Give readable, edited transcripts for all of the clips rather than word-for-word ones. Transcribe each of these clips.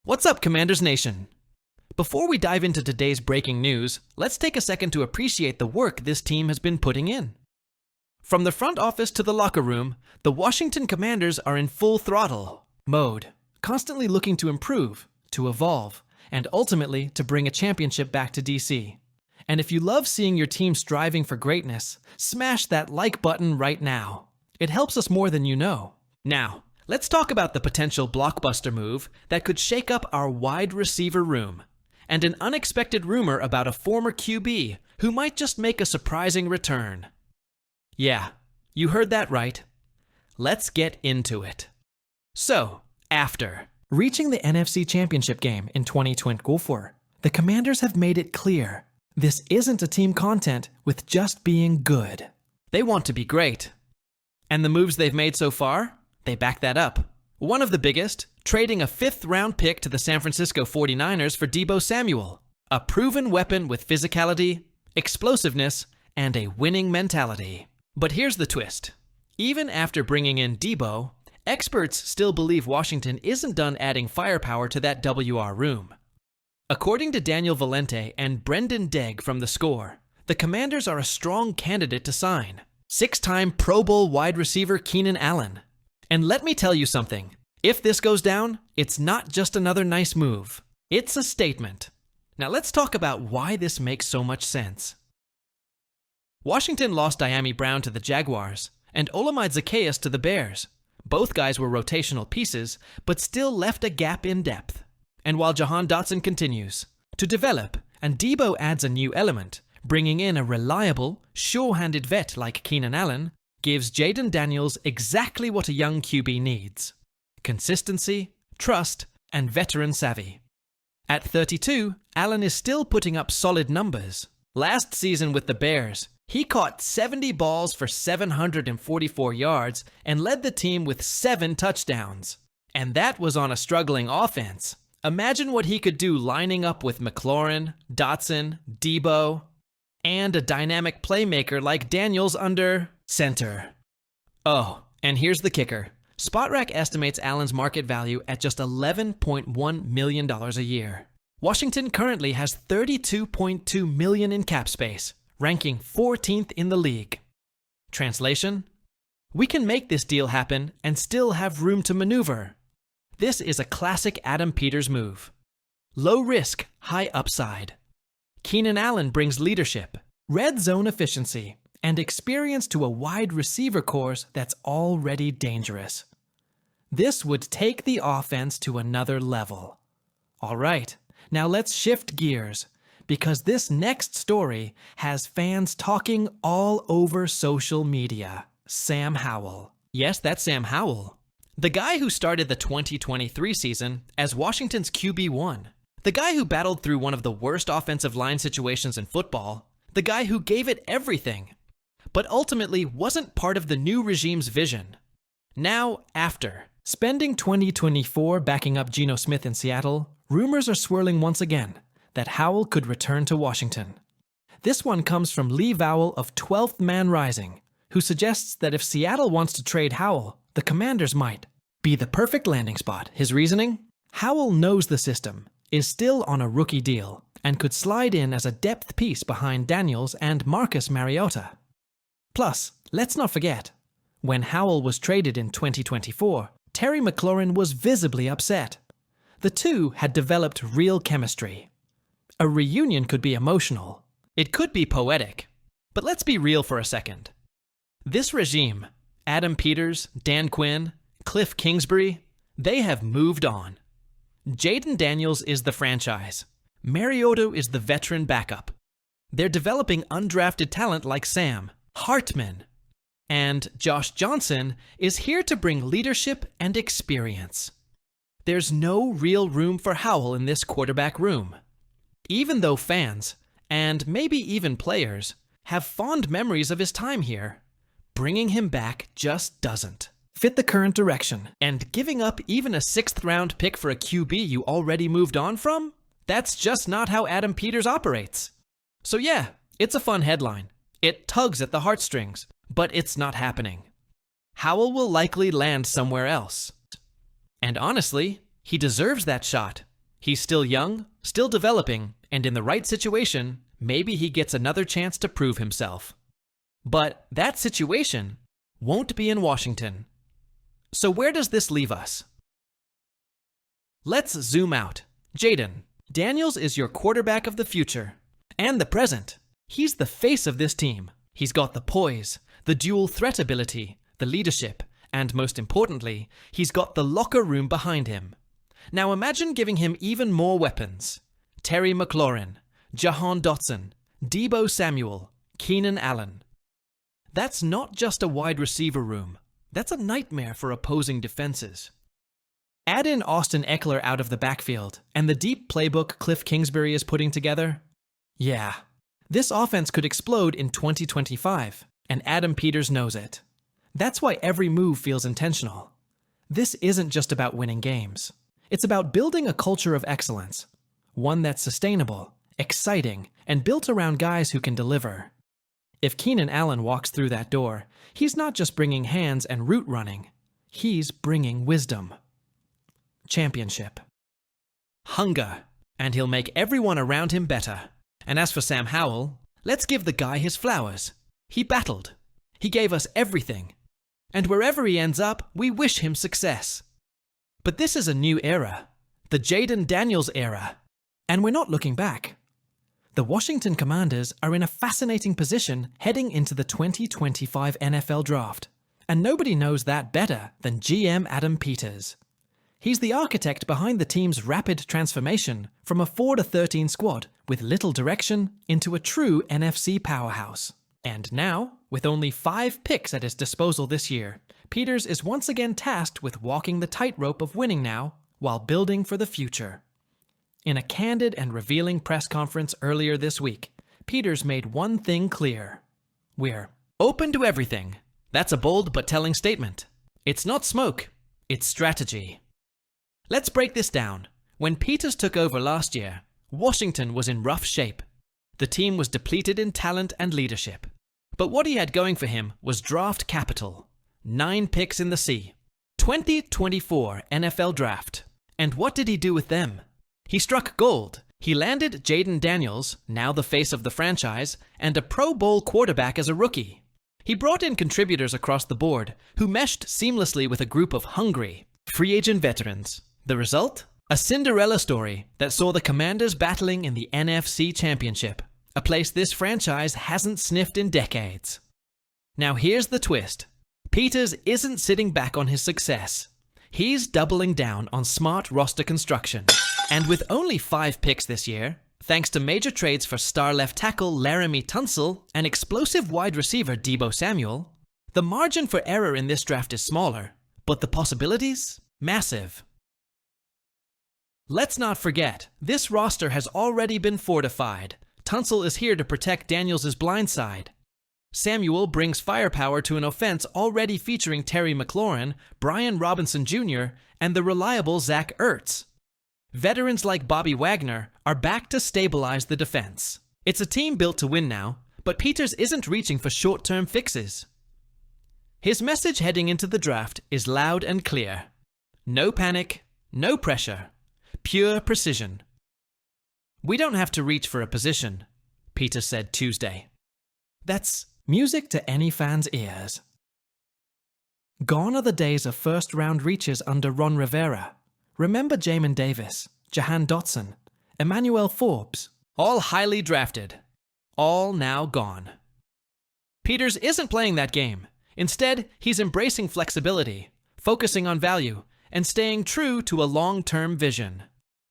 What's up, Commanders Nation? Before we dive into today's breaking news, let's take a second to appreciate the work this team has been putting in. From the front office to the locker room, the Washington Commanders are in full throttle mode, constantly looking to improve, to evolve, and ultimately to bring a championship back to DC. And if you love seeing your team striving for greatness, smash that like button right now. It helps us more than you know. Now, let's talk about the potential blockbuster move that could shake up our wide receiver room, and an unexpected rumor about a former QB who might just make a surprising return. Yeah, you heard that right. Let's get into it. So, after reaching the NFC Championship game in 2024, the Commanders have made it clear this isn't a team content with just being good. They want to be great. And the moves they've made so far? They back that up. One of the biggest, trading a 5th-round pick to the San Francisco 49ers for Deebo Samuel, a proven weapon with physicality, explosiveness, and a winning mentality. But here's the twist. Even after bringing in Deebo, experts still believe Washington isn't done adding firepower to that WR room. According to Daniel Valente and Brendan Degg from The Score, the Commanders are a strong candidate to sign 6-time Pro Bowl wide receiver Keenan Allen. And let me tell you something. If this goes down, it's not just another nice move. It's a statement. Now let's talk about why this makes so much sense. Washington lost Dyami Brown to the Jaguars and Olamide Zaccheaus to the Bears. Both guys were rotational pieces, but still left a gap in depth. And while Jahan Dotson continues to develop and Deebo adds a new element, bringing in a reliable, sure-handed vet like Keenan Allen gives Jayden Daniels exactly what a young QB needs: consistency, trust, and veteran savvy. At 32, Allen is still putting up solid numbers. Last season with the Bears, he caught 70 balls for 744 yards and led the team with 7 touchdowns. And that was on a struggling offense. Imagine what he could do lining up with McLaurin, Dotson, Deebo, and a dynamic playmaker like Daniels under center. Oh, and here's the kicker. SpotRack estimates Allen's market value at just $11.1 million a year. Washington currently has $32.2 million in cap space, ranking 14th in the league. Translation? We can make this deal happen and still have room to maneuver. This is a classic Adam Peters move. Low risk, high upside. Keenan Allen brings leadership, red zone efficiency, and experience to a wide receiver corps that's already dangerous. This would take the offense to another level. All right, now let's shift gears, because this next story has fans talking all over social media. Sam Howell. Yes, that's Sam Howell. The guy who started the 2023 season as Washington's QB1. The guy who battled through one of the worst offensive line situations in football. The guy who gave it everything, but ultimately wasn't part of the new regime's vision. Now, after spending 2024 backing up Geno Smith in Seattle, rumors are swirling once again that Howell could return to Washington. This one comes from Lee Vowell of 12th Man Rising, who suggests that if Seattle wants to trade Howell, the Commanders might be the perfect landing spot. His reasoning? Howell knows the system, is still on a rookie deal, and could slide in as a depth piece behind Daniels and Marcus Mariota. Plus, let's not forget, when Howell was traded in 2024, Terry McLaurin was visibly upset. The two had developed real chemistry. A reunion could be emotional. It could be poetic. But let's be real for a second. This regime, Adam Peters, Dan Quinn, Cliff Kingsbury, they have moved on. Jayden Daniels is the franchise. Mariota is the veteran backup. They're developing undrafted talent like Sam, Hartman, and Josh Johnson is here to bring leadership and experience. There's no real room for Howell in this quarterback room. Even though fans, and maybe even players, have fond memories of his time here, bringing him back just doesn't fit the current direction. And giving up even a 6th-round pick for a QB you already moved on from? That's just not how Adam Peters operates. So yeah, it's a fun headline. It tugs at the heartstrings, but it's not happening. Howell will likely land somewhere else. And honestly, he deserves that shot. He's still young, still developing, and in the right situation, maybe he gets another chance to prove himself. But that situation won't be in Washington. So where does this leave us? Let's zoom out. Jayden Daniels is your quarterback of the future and the present. He's the face of this team. He's got the poise, the dual threat ability, the leadership, and most importantly, he's got the locker room behind him. Now imagine giving him even more weapons. Terry McLaurin, Jahan Dotson, Deebo Samuel, Keenan Allen. That's not just a wide receiver room. That's a nightmare for opposing defenses. Add in Austin Eckler out of the backfield and the deep playbook Cliff Kingsbury is putting together. Yeah, this offense could explode in 2025, and Adam Peters knows it. That's why every move feels intentional. This isn't just about winning games. It's about building a culture of excellence, one that's sustainable, exciting, and built around guys who can deliver. If Keenan Allen walks through that door, he's not just bringing hands and route running. He's bringing wisdom. Championship. Hunger. And he'll make everyone around him better. And as for Sam Howell, let's give the guy his flowers. He battled. He gave us everything. And wherever he ends up, we wish him success. But this is a new era. The Jayden Daniels era. And we're not looking back. The Washington Commanders are in a fascinating position heading into the 2025 NFL Draft. And nobody knows that better than GM Adam Peters. He's the architect behind the team's rapid transformation from a 4-13 squad with little direction into a true NFC powerhouse. And now, with only 5 picks at his disposal this year, Peters is once again tasked with walking the tightrope of winning now while building for the future. In a candid and revealing press conference earlier this week, Peters made one thing clear. We're open to everything. That's a bold but telling statement. It's not smoke, it's strategy. Let's break this down. When Peters took over last year, Washington was in rough shape. The team was depleted in talent and leadership. But what he had going for him was draft capital. 9 picks in the sea. 2024 NFL Draft. And what did he do with them? He struck gold. He landed Jayden Daniels, now the face of the franchise, and a Pro Bowl quarterback as a rookie. He brought in contributors across the board who meshed seamlessly with a group of hungry, free agent veterans. The result? A Cinderella story that saw the Commanders battling in the NFC Championship, a place this franchise hasn't sniffed in decades. Now here's the twist. Peters isn't sitting back on his success. He's doubling down on smart roster construction. And with only 5 picks this year, thanks to major trades for star left tackle Laramie Tunsil and explosive wide receiver Deebo Samuel, the margin for error in this draft is smaller, but the possibilities? Massive. Let's not forget, this roster has already been fortified. Tunsil is here to protect Daniels' blind side. Samuel brings firepower to an offense already featuring Terry McLaurin, Brian Robinson Jr., and the reliable Zach Ertz. Veterans like Bobby Wagner are back to stabilize the defense. It's a team built to win now, but Peters isn't reaching for short-term fixes. His message heading into the draft is loud and clear. No panic, no pressure. Pure precision. We don't have to reach for a position, Peters said Tuesday. That's music to any fan's ears. Gone are the days of first-round reaches under Ron Rivera. Remember Jamin Davis, Jahan Dotson, Emmanuel Forbes, all highly drafted, all now gone. Peters isn't playing that game. Instead, he's embracing flexibility, focusing on value, and staying true to a long-term vision.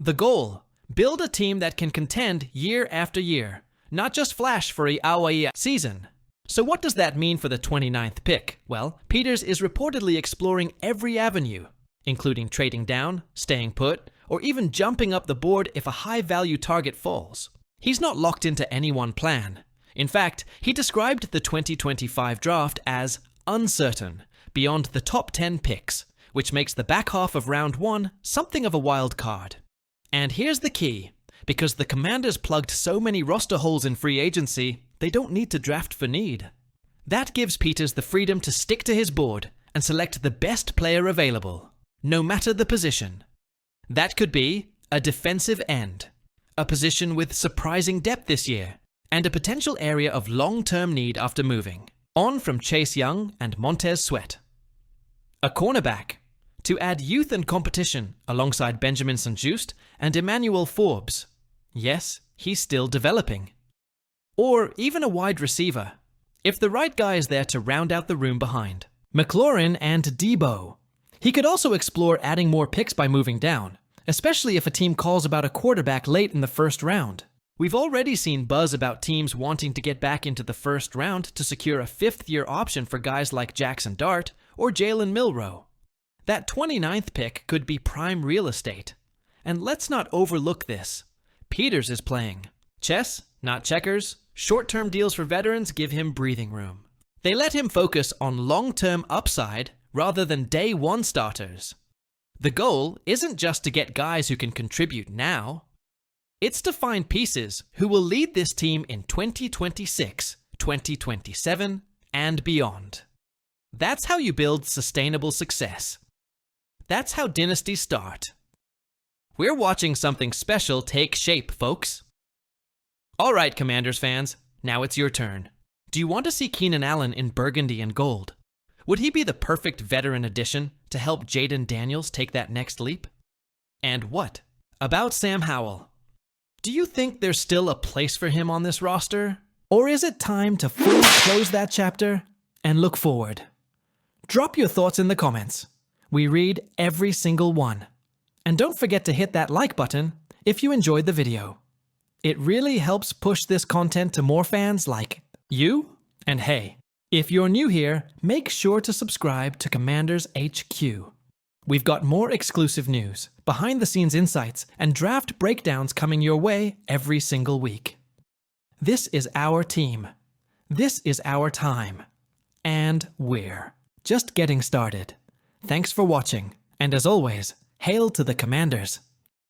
The goal, build a team that can contend year after year, not just flash for a Hawaii season. So what does that mean for the 29th pick? Well, Peters is reportedly exploring every avenue, including trading down, staying put, or even jumping up the board if a high-value target falls. He's not locked into any one plan. In fact, he described the 2025 draft as uncertain, beyond the top 10 picks, which makes the back half of round 1 something of a wild card. And here's the key. Because the Commanders plugged so many roster holes in free agency, they don't need to draft for need. That gives Peters the freedom to stick to his board and select the best player available, no matter the position. That could be a defensive end, a position with surprising depth this year, and a potential area of long-term need after moving on from Chase Young and Montez Sweat. A cornerback, to add youth and competition alongside Benjamin St-Juste and Emmanuel Forbes. Yes, he's still developing. Or even a wide receiver, if the right guy is there to round out the room behind. McLaurin and Debo. He could also explore adding more picks by moving down, especially if a team calls about a quarterback late in the first round. We've already seen buzz about teams wanting to get back into the first round to secure a fifth-year option for guys like Jackson Dart or Jalen Milroe. That 29th pick could be prime real estate. And let's not overlook this. Peters is playing. Chess, not checkers. Short-term deals for veterans give him breathing room. They let him focus on long-term upside rather than day one starters. The goal isn't just to get guys who can contribute now. It's to find pieces who will lead this team in 2026, 2027, and beyond. That's how you build sustainable success. That's how dynasties start. We're watching something special take shape, folks. All right, Commanders fans, now it's your turn. Do you want to see Keenan Allen in burgundy and gold? Would he be the perfect veteran addition to help Jayden Daniels take that next leap? And what about Sam Howell? Do you think there's still a place for him on this roster? Or is it time to fully close that chapter and look forward? Drop your thoughts in the comments. We read every single one. And don't forget to hit that like button if you enjoyed the video. It really helps push this content to more fans like you. And hey, if you're new here, make sure to subscribe to Commanders HQ. We've got more exclusive news, behind-the-scenes insights, and draft breakdowns coming your way every single week. This is our team. This is our time. And we're just getting started. Thanks for watching, and as always, hail to the Commanders.